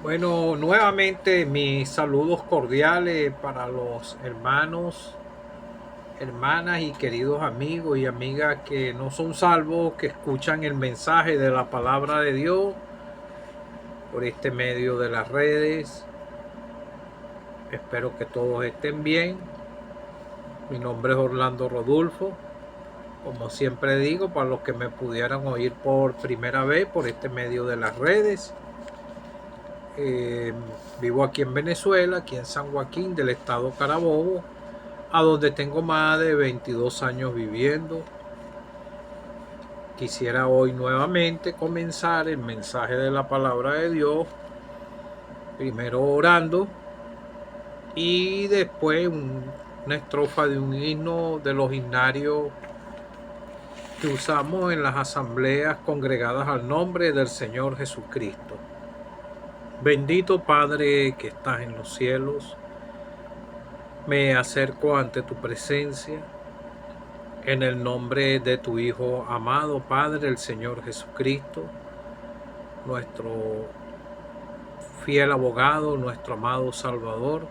Bueno, nuevamente mis saludos cordiales para los hermanos, hermanas y queridos amigos y amigas que no son salvos, que escuchan el mensaje de la palabra de Dios por este medio de las redes. Espero que todos estén bien. Mi nombre es Orlando Rodulfo. Como siempre digo, para los que me pudieran oír por primera vez por este medio de las redes. Vivo aquí en Venezuela, aquí en San Joaquín del estado Carabobo, a donde tengo más de 22 años viviendo. Quisiera hoy nuevamente comenzar el mensaje de la palabra de Dios, primero orando y después una estrofa de un himno de los himnarios que usamos en las asambleas congregadas al nombre del Señor Jesucristo. Bendito Padre que estás en los cielos, me acerco ante tu presencia en el nombre de tu Hijo amado, Padre, el Señor Jesucristo, nuestro fiel abogado, nuestro amado Salvador.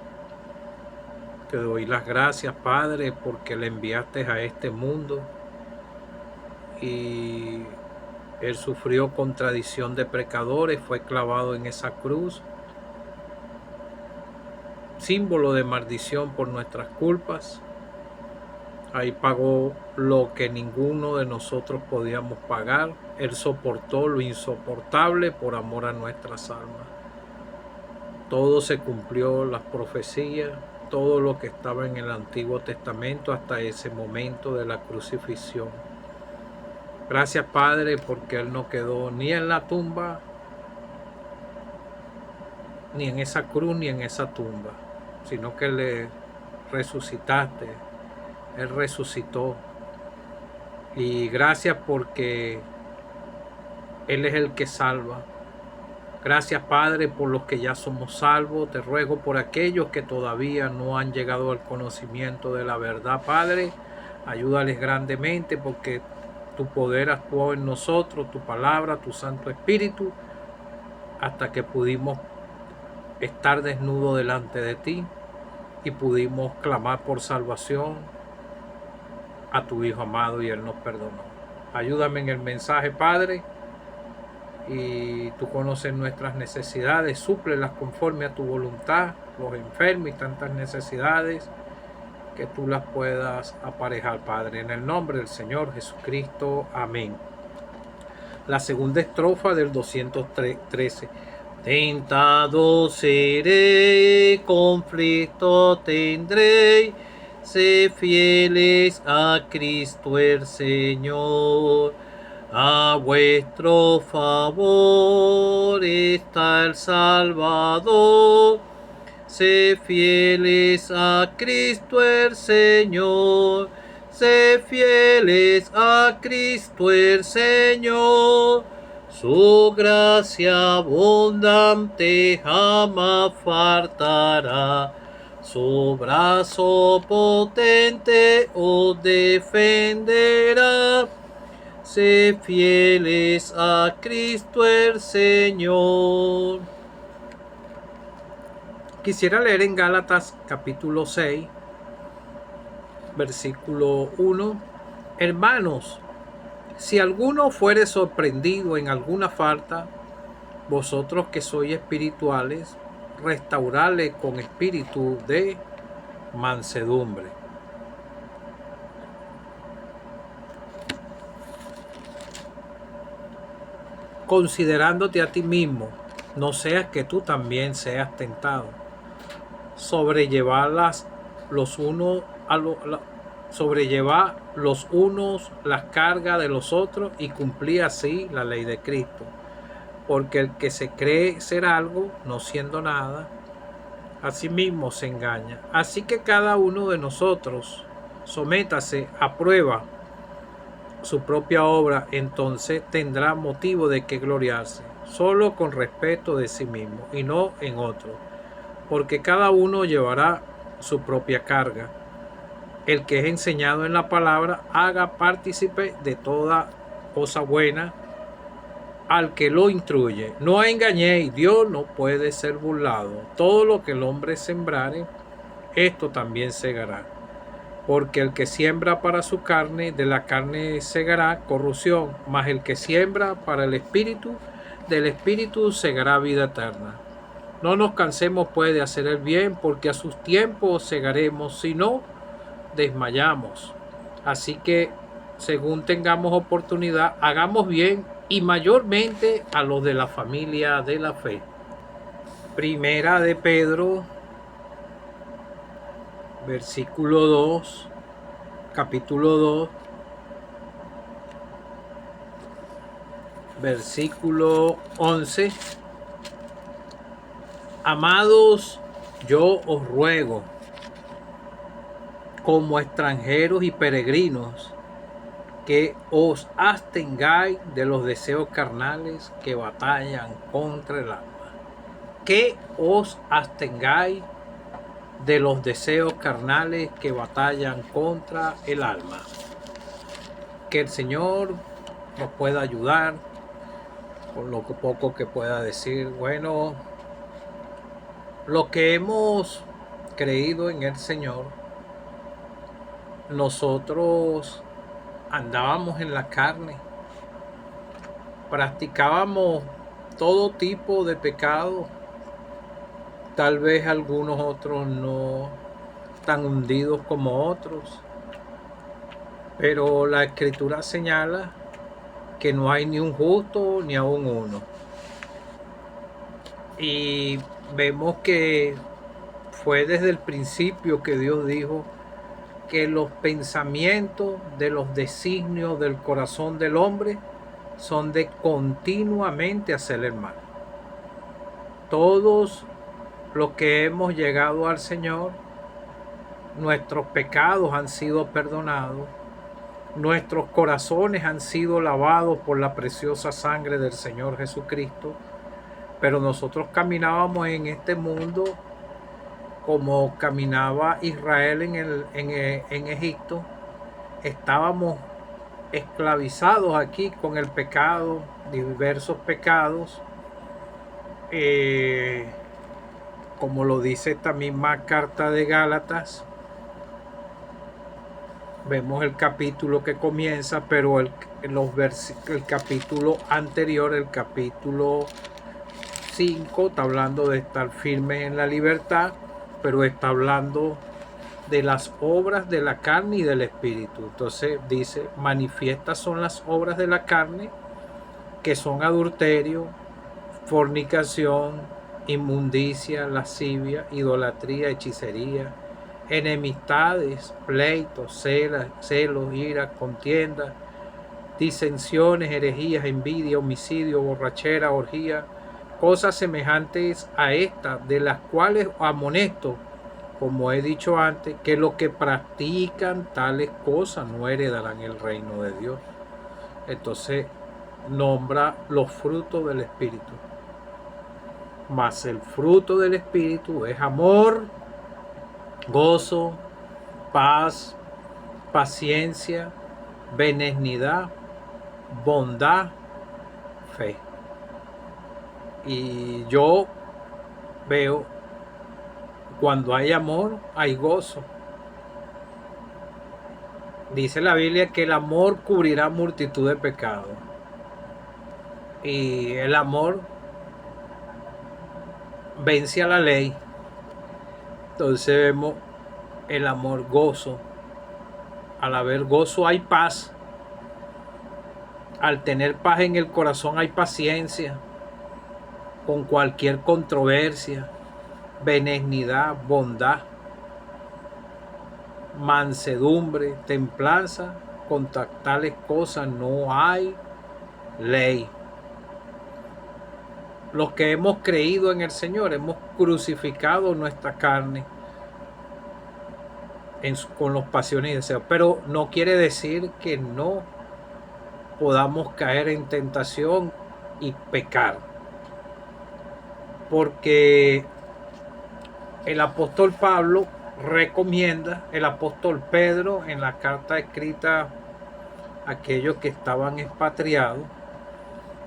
Te doy las gracias, Padre, porque le enviaste a este mundo y Él sufrió contradicción de pecadores, fue clavado en esa cruz, símbolo de maldición por nuestras culpas. Ahí pagó lo que ninguno de nosotros podíamos pagar. Él soportó lo insoportable por amor a nuestras almas. Todo se cumplió, las profecías, todo lo que estaba en el Antiguo Testamento hasta ese momento de la crucifixión. Gracias, Padre, porque Él no quedó ni en la tumba, ni en esa cruz, ni en esa tumba, sino que le resucitaste. Él resucitó. Y gracias porque Él es el que salva. Gracias, Padre, por los que ya somos salvos. Te ruego por aquellos que todavía no han llegado al conocimiento de la verdad, Padre. Ayúdales grandemente porque tu poder actuó en nosotros, tu palabra, tu Santo Espíritu, hasta que pudimos estar desnudos delante de ti y pudimos clamar por salvación a tu Hijo amado y Él nos perdonó. Ayúdame en el mensaje, Padre, y tú conoces nuestras necesidades, súplelas conforme a tu voluntad, los enfermos y tantas necesidades que tú las puedas aparejar, Padre, en el nombre del Señor Jesucristo. Amén. La segunda estrofa del 213. Tentado seré, conflicto tendré, sé fieles a Cristo el Señor. A vuestro favor está el Salvador. Sé fieles a Cristo el Señor. Sé fieles a Cristo el Señor. Su gracia abundante jamás faltará. Su brazo potente os defenderá. Sé fieles a Cristo el Señor. Quisiera leer en Gálatas capítulo 6, versículo 1. Hermanos, si alguno fuere sorprendido en alguna falta, vosotros que sois espirituales, restaurarle con espíritu de mansedumbre. Considerándote a ti mismo, no seas que tú también seas tentado. Sobrellevar los unos las cargas de los otros y cumplir así la ley de Cristo. Porque el que se cree ser algo, no siendo nada, a sí mismo se engaña. Así que cada uno de nosotros sométase a prueba su propia obra, entonces tendrá motivo de que gloriarse, solo con respeto de sí mismo y no en otro, porque cada uno llevará su propia carga. El que es enseñado en la palabra haga partícipe de toda cosa buena al que lo instruye. No engañéis, Dios no puede ser burlado. Todo lo que el hombre sembrare, esto también segará. Porque el que siembra para su carne, de la carne segará corrupción, mas el que siembra para el Espíritu, del Espíritu segará vida eterna. No nos cansemos pues de hacer el bien, porque a sus tiempos segaremos, si no, desmayamos. Así que, según tengamos oportunidad, hagamos bien, y mayormente a los de la familia de la fe. Primera de Pedro, versículo 2, capítulo 2, versículo 11. Amados, yo os ruego, como extranjeros y peregrinos, que os abstengáis de los deseos carnales que batallan contra el alma. Que os abstengáis de los deseos carnales que batallan contra el alma. Que el Señor nos pueda ayudar con lo poco que pueda decir. Bueno, lo que hemos creído en el Señor, nosotros andábamos en la carne, practicábamos todo tipo de pecado, tal vez algunos otros no tan hundidos como otros, pero la Escritura señala que no hay ni un justo ni aun uno. Y vemos que fue desde el principio que Dios dijo que los pensamientos de los designios del corazón del hombre son de continuamente hacer el mal. Todos los que hemos llegado al Señor, nuestros pecados han sido perdonados, nuestros corazones han sido lavados por la preciosa sangre del Señor Jesucristo, pero nosotros caminábamos en este mundo como caminaba Israel en Egipto. Estábamos esclavizados aquí con el pecado, diversos pecados, como lo dice esta misma carta de Gálatas. Vemos el capítulo que comienza, pero el capítulo anterior, el capítulo 5, está hablando de estar firmes en la libertad, pero está hablando de las obras de la carne y del espíritu. Entonces dice, manifiestas son las obras de la carne, que son adulterio, fornicación, inmundicia, lascivia, idolatría, hechicería, enemistades, pleitos, celos, ira, contienda, disensiones, herejías, envidia, homicidio, borrachera, orgía, cosas semejantes a estas, de las cuales amonesto, como he dicho antes, que los que practican tales cosas no heredarán el reino de Dios. Entonces nombra los frutos del Espíritu. Mas el fruto del Espíritu es amor, gozo, paz, paciencia, benignidad, bondad, fe. Y yo veo, cuando hay amor, hay gozo. Dice la Biblia que el amor cubrirá multitud de pecados. Y el amor vence a la ley. Entonces vemos el amor, gozo. Al haber gozo hay paz. Al tener paz en el corazón hay paciencia con cualquier controversia, benignidad, bondad, mansedumbre, templanza. Contra tales cosas no hay ley. Los que hemos creído en el Señor hemos crucificado nuestra carne con los pasiones y deseos, pero no quiere decir que no podamos caer en tentación y pecar, porque el apóstol Pablo recomienda, el apóstol Pedro en la carta escrita a aquellos que estaban expatriados,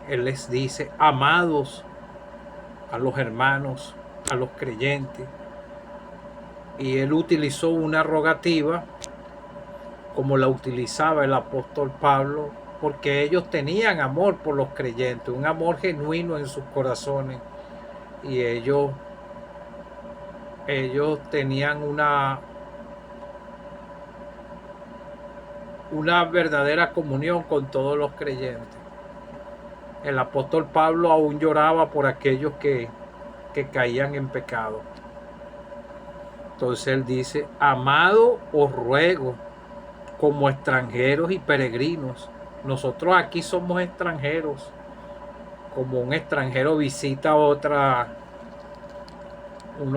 Él les dice, amados, a los hermanos, a los creyentes. Y él utilizó una rogativa como la utilizaba el apóstol Pablo, porque ellos tenían amor por los creyentes, un amor genuino en sus corazones, y ellos tenían una verdadera comunión con todos los creyentes. El apóstol Pablo aún lloraba por aquellos que caían en pecado. Entonces él dice, amado, os ruego, como extranjeros y peregrinos. Nosotros aquí somos extranjeros. Como un extranjero visita uno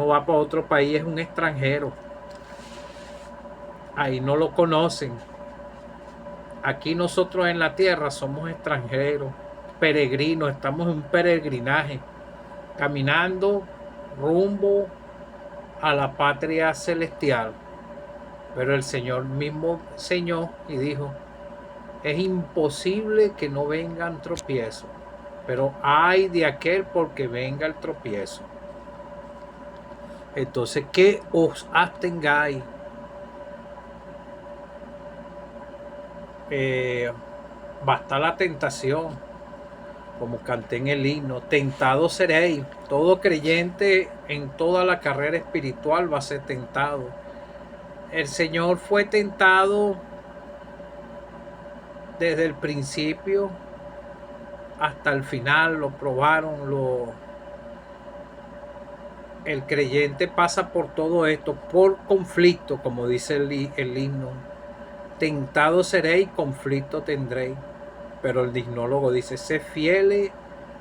va para otro país, es un extranjero. Ahí no lo conocen. Aquí nosotros en la tierra somos extranjeros, peregrinos, estamos en un peregrinaje, caminando rumbo a la patria celestial. Pero el Señor mismo enseñó y dijo, es imposible que no vengan tropiezos, pero ay de aquel porque venga el tropiezo. Entonces, que os abstengáis. Basta la tentación, como canté en el himno, tentado seréis. Todo creyente en toda la carrera espiritual va a ser tentado. El Señor fue tentado desde el principio hasta el final, lo probaron, el creyente pasa por todo esto, por conflicto, como dice el himno. Tentado seréis, conflicto tendréis. Pero el dignólogo dice, sé fieles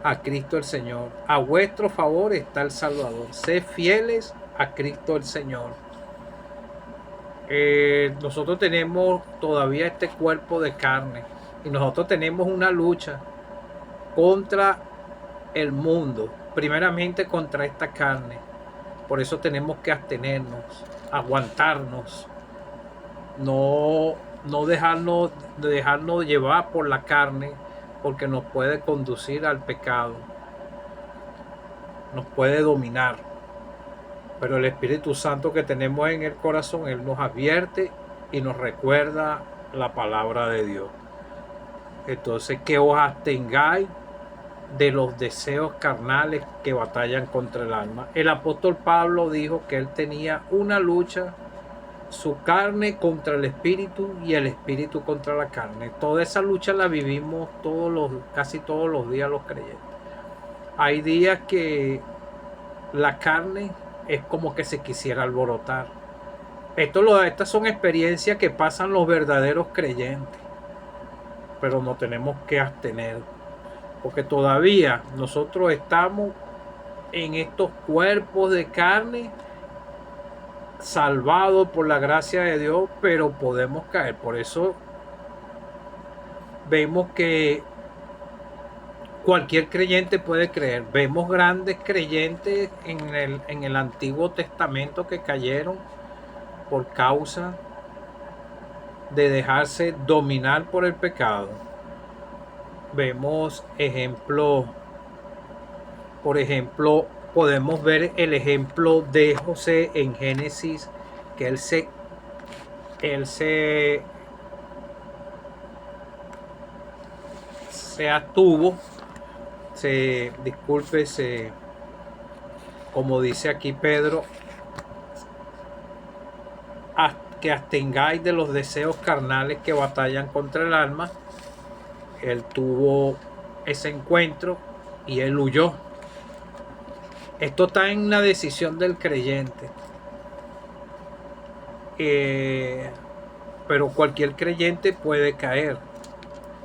a Cristo el Señor. A vuestro favor está el Salvador. Sé fieles a Cristo el Señor. Nosotros tenemos todavía este cuerpo de carne. Y nosotros tenemos una lucha contra el mundo. Primeramente contra esta carne. Por eso tenemos que abstenernos, aguantarnos. No dejarnos llevar por la carne, porque nos puede conducir al pecado, nos puede dominar. Pero el Espíritu Santo que tenemos en el corazón, Él nos advierte y nos recuerda la palabra de Dios. Entonces, que os abstengáis de los deseos carnales que batallan contra el alma. El apóstol Pablo dijo que él tenía una lucha, su carne contra el espíritu y el espíritu contra la carne. Toda esa lucha la vivimos casi todos los días los creyentes. Hay días que la carne es como que se quisiera alborotar. Estas son experiencias que pasan los verdaderos creyentes, pero nos tenemos que abstener, porque todavía nosotros estamos en estos cuerpos de carne, salvados por la gracia de Dios, pero podemos caer. Por eso vemos que cualquier creyente puede creer. Vemos grandes creyentes en el Antiguo Testamento que cayeron por causa de dejarse dominar por el pecado. Vemos ejemplos, por ejemplo, podemos ver el ejemplo de José en Génesis, que él se abstuvo, como dice aquí Pedro, que abstengáis de los deseos carnales que batallan contra el alma. Él tuvo ese encuentro y él huyó. Esto está en la decisión del creyente. Pero cualquier creyente puede caer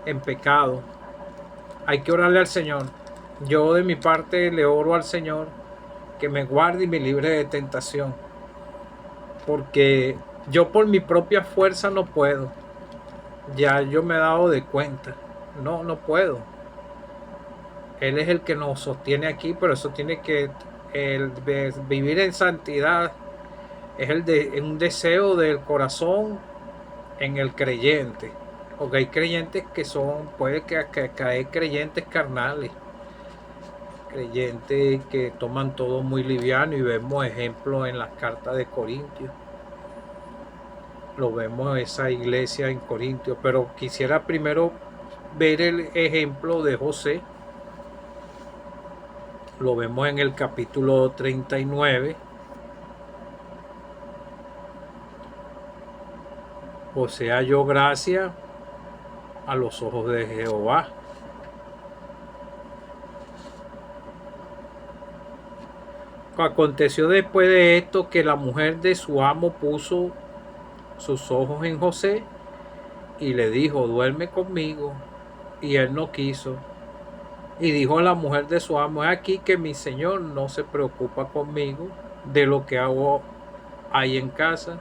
en pecado. Hay que orarle al Señor. Yo de mi parte le oro al Señor que me guarde y me libre de tentación. Porque yo por mi propia fuerza no puedo. Ya yo me he dado de cuenta. No puedo. Él es el que nos sostiene aquí, pero eso tiene que vivir en santidad. Es un deseo del corazón en el creyente. Porque hay creyentes que puede que hay creyentes carnales, creyentes que toman todo muy liviano, y vemos ejemplos en las cartas de Corintios. Lo vemos en esa iglesia en Corintios, pero quisiera primero ver el ejemplo de José. Lo vemos en el capítulo 39. José halló gracia a los ojos de Jehová. Aconteció después de esto que la mujer de su amo puso sus ojos en José y le dijo: duerme conmigo. Y él no quiso. Y dijo la mujer de su amo: es aquí que mi señor no se preocupa conmigo de lo que hago ahí en casa,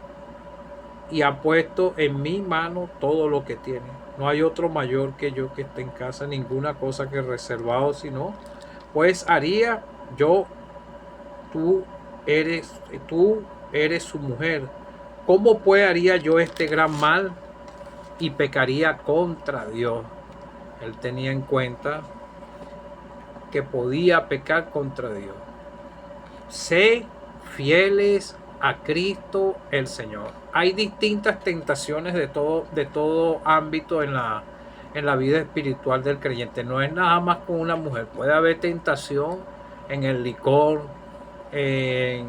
y ha puesto en mi mano todo lo que tiene. No hay otro mayor que yo que esté en casa, ninguna cosa que reservado, sino pues haría yo. Tú eres su mujer. ¿Cómo pues haría yo este gran mal y pecaría contra Dios? Él tenía en cuenta que podía pecar contra Dios. Sé fieles a Cristo el Señor. Hay distintas tentaciones de todo ámbito en la vida espiritual del creyente. No es nada más con una mujer. Puede haber tentación en el licor, en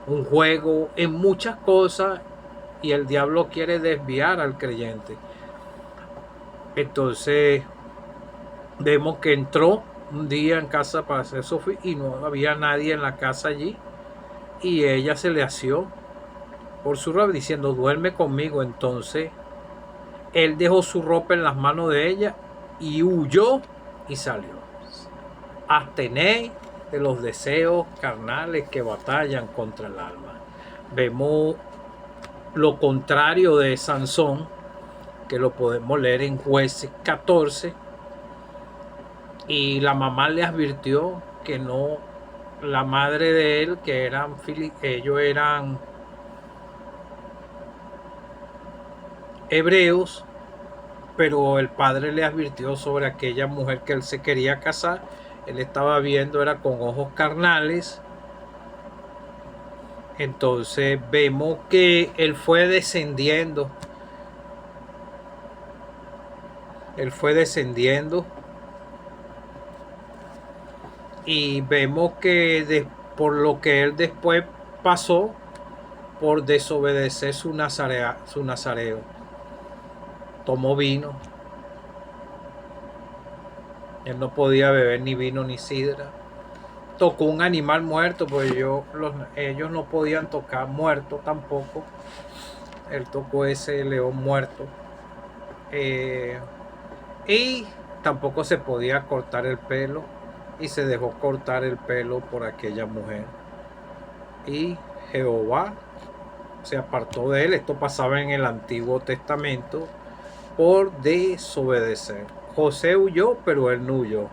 un juego, en muchas cosas, y el diablo quiere desviar al creyente. Entonces vemos que entró un día en casa para hacer Sofía y no había nadie en la casa allí, y ella se le asió por su ropa diciendo: duerme conmigo. Entonces él dejó su ropa en las manos de ella y huyó y salió. Abstenéis de los deseos carnales que batallan contra el alma. Vemos lo contrario de Sansón, que lo podemos leer en Jueces 14, y la mamá le advirtió que no, la madre de él, que ellos eran hebreos, pero el padre le advirtió sobre aquella mujer que él se quería casar. Él estaba viendo, era con ojos carnales. Entonces vemos que él fue descendiendo. Y vemos que por lo que él después pasó por desobedecer su nazareo. Tomó vino. Él no podía beber ni vino ni sidra. Tocó un animal muerto, pues ellos no podían tocar muerto tampoco. Él tocó ese león muerto. Y tampoco se podía cortar el pelo, y se dejó cortar el pelo por aquella mujer. Y Jehová se apartó de él. Esto pasaba en el Antiguo Testamento por desobedecer. José huyó, pero él no huyó.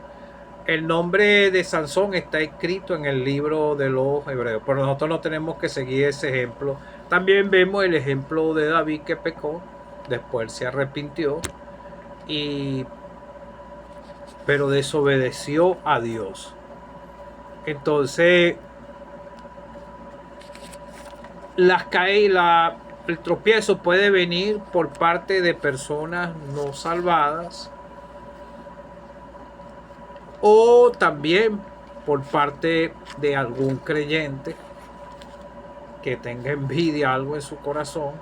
El nombre de Sansón está escrito en el libro de los Hebreos, pero nosotros no tenemos que seguir ese ejemplo. También vemos el ejemplo de David, que pecó, después se arrepintió, pero desobedeció a Dios. Entonces, el tropiezo puede venir por parte de personas no salvadas, o también por parte de algún creyente que tenga envidia, algo en su corazón.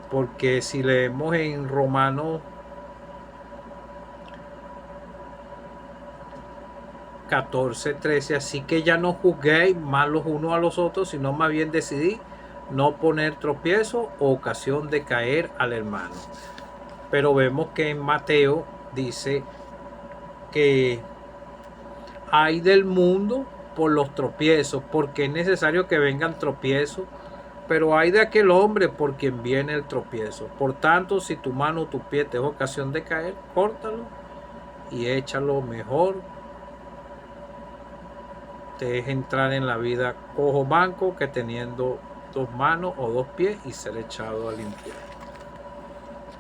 Porque si leemos en Romanos 14:13, así que ya no juzguéis más los unos a los otros, sino más bien decidí no poner tropiezo o ocasión de caer al hermano. Pero vemos que en Mateo dice que hay del mundo por los tropiezos, porque es necesario que vengan tropiezos, pero hay de aquel hombre por quien viene el tropiezo. Por tanto, si tu mano o tu pie te es ocasión de caer, córtalo y échalo. Mejor te es entrar en la vida cojo manco que teniendo 2 manos o 2 pies y ser echado al infierno.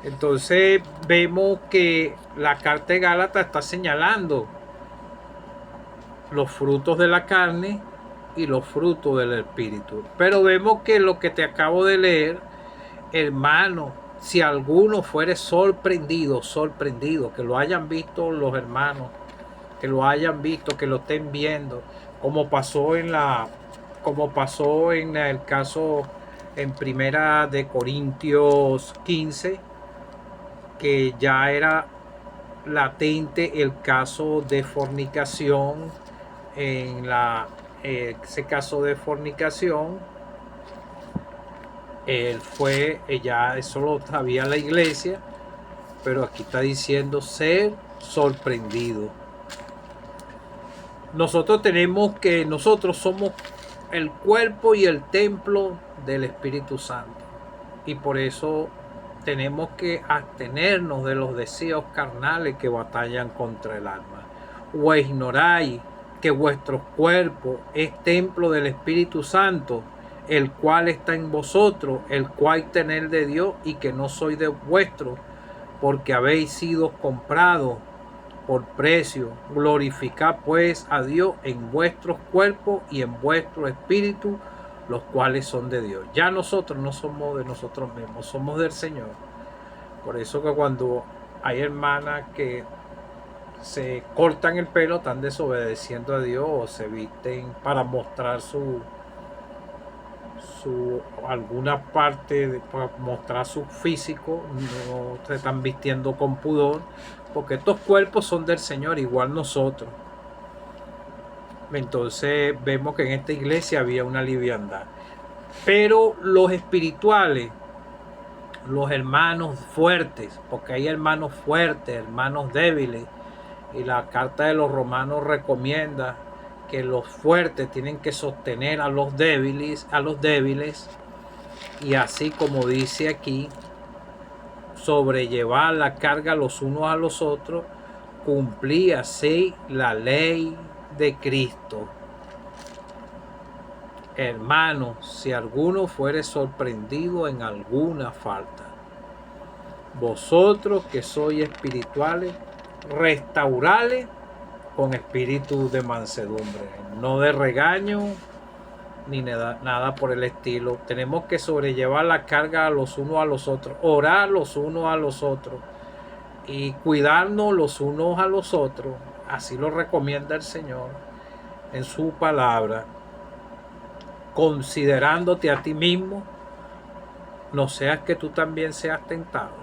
Entonces vemos que la carta de Gálatas está señalando los frutos de la carne y los frutos del espíritu. Pero vemos que lo que te acabo de leer, hermano, si alguno fuere sorprendido, que lo hayan visto los hermanos, que lo hayan visto, que lo estén viendo, como pasó en el caso en Primera de Corintios 15, que ya era latente el caso de fornicación. Ese caso de fornicación, ya eso lo sabía la iglesia, pero aquí está diciendo ser sorprendido. Nosotros somos el cuerpo y el templo del Espíritu Santo, y por eso tenemos que abstenernos de los deseos carnales que batallan contra el alma. ¿O ignoráis que vuestro cuerpo es templo del Espíritu Santo, el cual está en vosotros, el cual tenéis de Dios, y que no sois de vuestro, porque habéis sido comprados por precio? Glorificad pues a Dios en vuestros cuerpos y en vuestro espíritu, los cuales son de Dios. Ya nosotros no somos de nosotros mismos, somos del Señor. Por eso que cuando hay hermanas que se cortan el pelo, están desobedeciendo a Dios, o se visten para mostrar alguna parte, para mostrar su físico, no se están vistiendo con pudor, porque estos cuerpos son del Señor, igual nosotros. Entonces vemos que en esta iglesia había una liviandad. Pero los espirituales, los hermanos fuertes, porque hay hermanos fuertes, hermanos débiles, y la carta de los Romanos recomienda que los fuertes tienen que sostener a los débiles, y así como dice aquí, sobrellevar la carga los unos a los otros, cumplir así la ley de Cristo. Hermanos, si alguno fuere sorprendido en alguna falta, vosotros que sois espirituales, restaurale con espíritu de mansedumbre, no de regaño ni nada por el estilo. Tenemos que sobrellevar la carga los unos a los otros, orar los unos a los otros y cuidarnos los unos a los otros. Así lo recomienda el Señor en su palabra, considerándote a ti mismo, no seas que tú también seas tentado.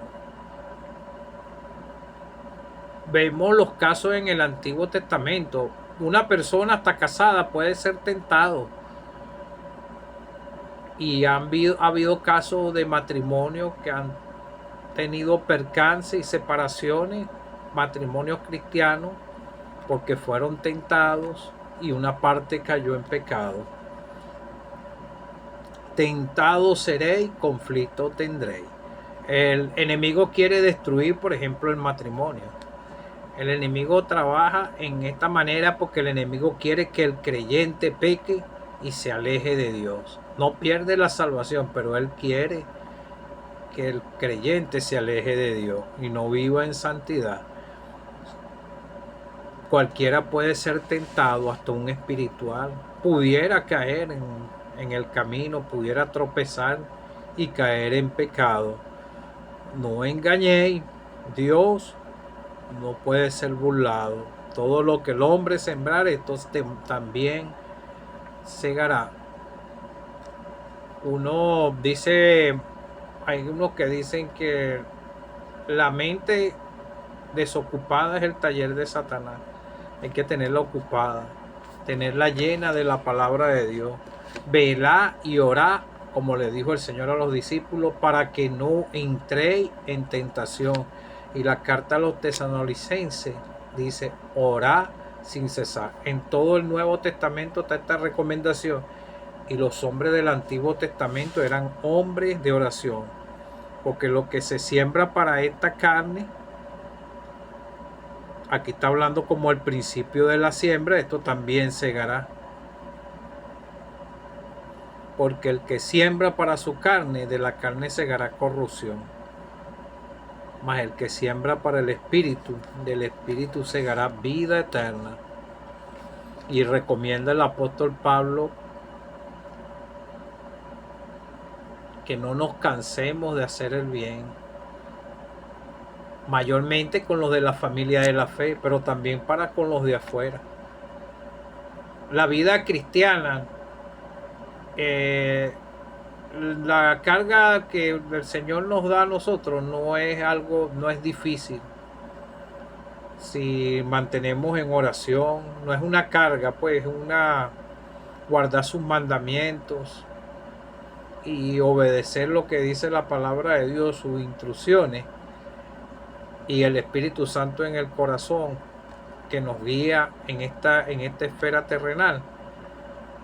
Vemos los casos en el Antiguo Testamento. Una persona hasta casada puede ser tentado. Y ha habido casos de matrimonios que han tenido percances y separaciones, matrimonios cristianos, porque fueron tentados y una parte cayó en pecado. Tentados seréis, conflicto tendréis. El enemigo quiere destruir, por ejemplo, el matrimonio. El enemigo trabaja en esta manera porque el enemigo quiere que el creyente peque y se aleje de Dios. No pierde la salvación, pero él quiere que el creyente se aleje de Dios y no viva en santidad. Cualquiera puede ser tentado, hasta un espiritual. Pudiera caer en el camino, pudiera tropezar y caer en pecado. No engañéis, Dios no puede ser burlado. Todo lo que el hombre sembrar, esto también segará. Hay unos que dicen que la mente desocupada es el taller de Satanás. Hay que tenerla ocupada, tenerla llena de la palabra de Dios, velar y orar, como le dijo el Señor a los discípulos, para que no entréis en tentación. Y la carta a los tesalonicenses dice, orar sin cesar. En todo el Nuevo Testamento está esta recomendación, y los hombres del Antiguo Testamento eran hombres de oración, porque lo que se siembra para esta carne, aquí está hablando como el principio de la siembra, esto también segará. Porque el que siembra para su carne, de la carne segará corrupción. mas el que siembra para el Espíritu, del Espíritu segará vida eterna. Y recomienda el apóstol Pablo que no nos cansemos de hacer el bien, mayormente con los de la familia de la fe, pero también para con los de afuera. La vida cristiana, la carga que el Señor nos da a nosotros no es algo, no es difícil. Si mantenemos en oración, no es una carga, pues es una guardar sus mandamientos y obedecer lo que dice la palabra de Dios, sus instrucciones, y el Espíritu Santo en el corazón que nos guía en esta esfera terrenal.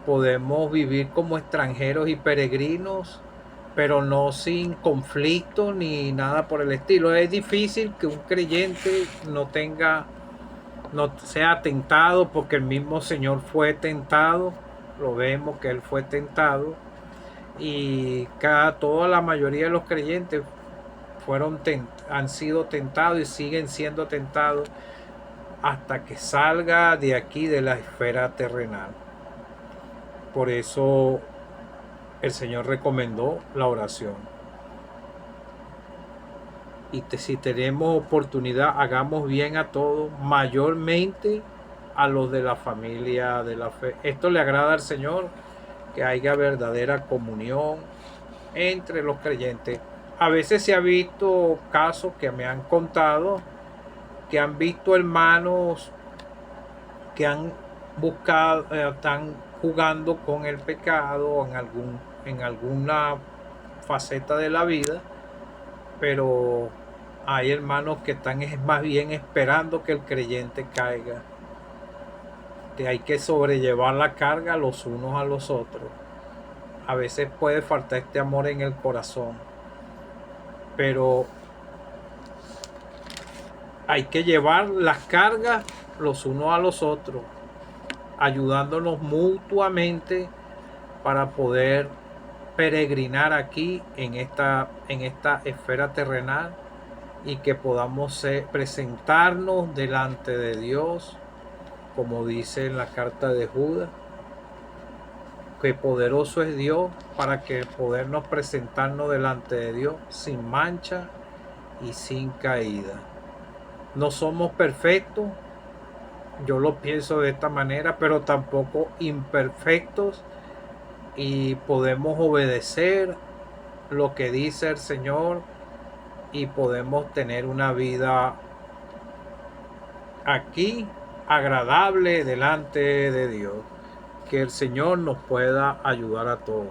Podemos vivir como extranjeros y peregrinos, pero no sin conflicto ni nada por el estilo. Es difícil que un creyente no sea tentado, porque el mismo Señor fue tentado. Lo vemos que Él fue tentado, y toda la mayoría de los creyentes han sido tentados y siguen siendo tentados hasta que salga de aquí, de la esfera terrenal. Por eso el Señor recomendó la oración. Y si tenemos oportunidad, hagamos bien a todos, mayormente a los de la familia de la fe. Esto le agrada al Señor, que haya verdadera comunión entre los creyentes. A veces se ha visto casos que me han contado, que han visto hermanos que han buscado, están jugando con el pecado en alguna faceta de la vida, pero hay hermanos que están más bien esperando que el creyente caiga. Que hay que sobrellevar la carga los unos a los otros. A veces puede faltar este amor en el corazón, pero hay que llevar las cargas los unos a los otros, ayudándonos mutuamente para poder peregrinar aquí en esta esfera terrenal, y que podamos presentarnos delante de Dios, como dice en la carta de Judas, que poderoso es Dios para que podernos presentarnos delante de Dios sin mancha y sin caída. No somos perfectos, yo lo pienso de esta manera, pero tampoco imperfectos, y podemos obedecer lo que dice el Señor y podemos tener una vida aquí agradable delante de Dios. Que el Señor nos pueda ayudar a todos.